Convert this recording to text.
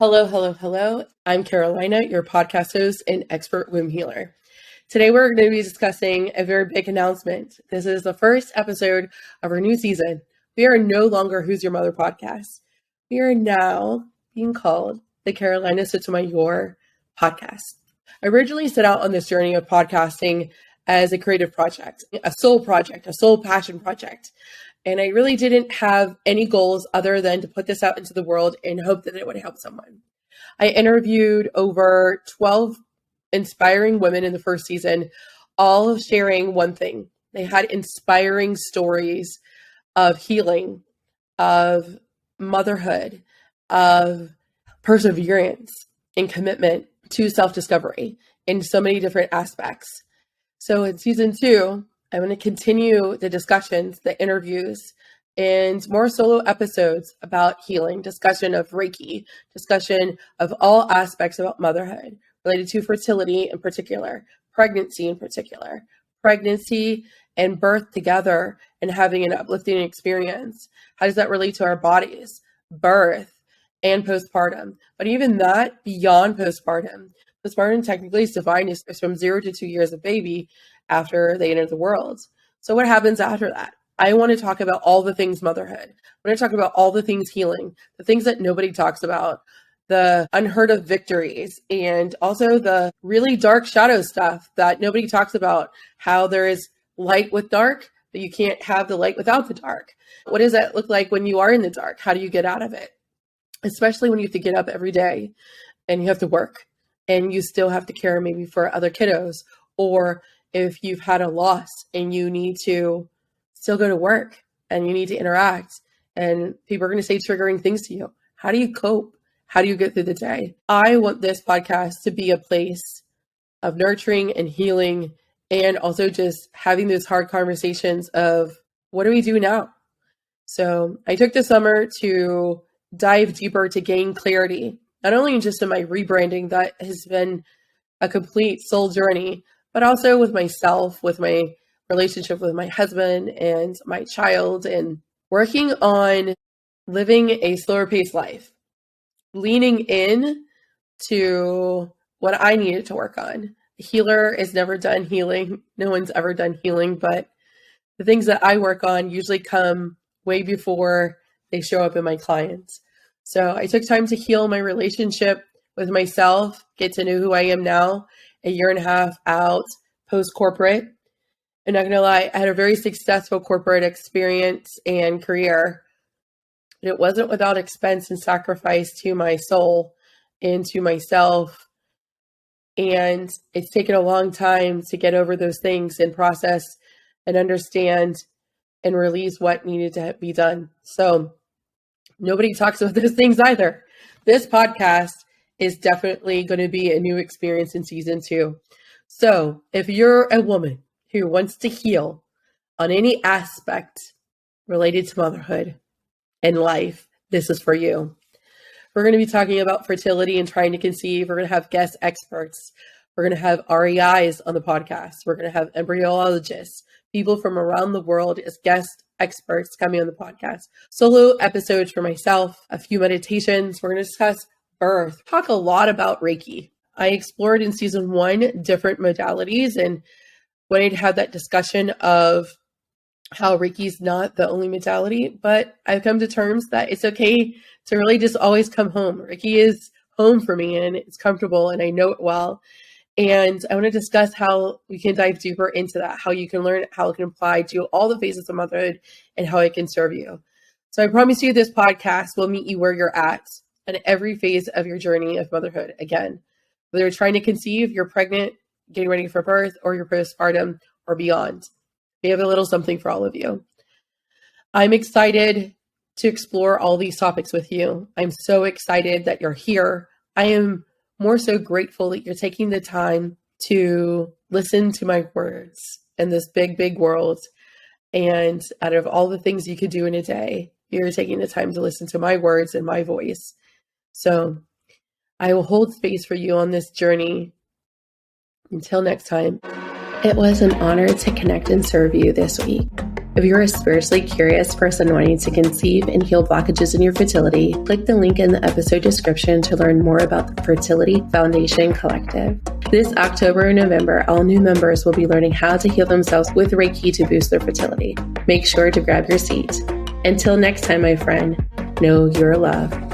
Hello, hello, hello. I'm Carolina, your podcast host and expert womb healer. Today, we're going to be discussing a very big announcement. This is the first episode of our new season. We are no longer Who's Your Mother podcast. We are now being called the Carolina Sotomayor Podcast. I originally set out on this journey of podcasting as a creative project, a soul passion project. And I really didn't have any goals other than to put this out into the world and hope that it would help someone. I interviewed over 12 inspiring women in the first season, all sharing one thing. They had inspiring stories of healing, of motherhood, of perseverance and commitment to self-discovery in so many different aspects. So in season 2, I'm going to continue the discussions, the interviews, and more solo episodes about healing, discussion of Reiki, discussion of all aspects about motherhood related to fertility in particular, pregnancy in particular, pregnancy and birth together and having an uplifting experience. How does that relate to our bodies, birth and postpartum? But even that, beyond postpartum technically is defined as from 0 to 2 years of baby after they enter the world. So what happens after that? I want to talk about all the things motherhood. I want to talk about all the things healing, the things that nobody talks about, the unheard of victories, and also the really dark shadow stuff that nobody talks about, how there is light with dark, but you can't have the light without the dark. What does that look like when you are in the dark? How do you get out of it? Especially when you have to get up every day and you have to work and you still have to care maybe for other kiddos, or if you've had a loss and you need to still go to work and you need to interact and people are going to say triggering things to you. How do you cope? How do you get through the day? I want this podcast to be a place of nurturing and healing and also just having those hard conversations of what do we do now? So I took the summer to dive deeper to gain clarity, not only just in my rebranding that has been a complete soul journey, but also with myself, with my relationship with my husband and my child, and working on living a slower paced life, leaning in to what I needed to work on. A healer is never done healing. No one's ever done healing, but the things that I work on usually come way before they show up in my clients. So I took time to heal my relationship with myself, get to know who I am now, a year and a half out post-corporate. And not gonna lie, I had a very successful corporate experience and career. But it wasn't without expense and sacrifice to my soul and to myself. And it's taken a long time to get over those things and process and understand and release what needed to be done. So nobody talks about those things either. This podcast is definitely going to be a new experience in season 2. So if you're a woman who wants to heal on any aspect related to motherhood and life, this is for you. We're going to be talking about fertility and trying to conceive. We're going to have guest experts. We're going to have REIs on the podcast. We're going to have embryologists, people from around the world as guest experts coming on the podcast. Solo episodes for myself, a few meditations. We're going to discuss birth, talk a lot about Reiki. I explored in season 1 different modalities and wanted to have that discussion of how Reiki is not the only modality, but I've come to terms that it's okay to really just always come home. Reiki is home for me and it's comfortable and I know it well. And I want to discuss how we can dive deeper into that, how you can learn, how it can apply to all the phases of motherhood and how it can serve you. So I promise you this podcast will meet you where you're at every phase of your journey of motherhood. Again, whether you're trying to conceive, you're pregnant, getting ready for birth, or you're postpartum or beyond. We have a little something for all of you. I'm excited to explore all these topics with you. I'm so excited that you're here. I am more so grateful that you're taking the time to listen to my words in this big, big world. And out of all the things you could do in a day, you're taking the time to listen to my words and my voice. So I will hold space for you on this journey. Until next time, it was an honor to connect and serve you this week. If you're a spiritually curious person wanting to conceive and heal blockages in your fertility, click the link in the episode description to learn more about the Fertility Foundation Collective. This October and November, all new members will be learning how to heal themselves with Reiki to boost their fertility. Make sure to grab your seat. Until next time, my friend, know your love.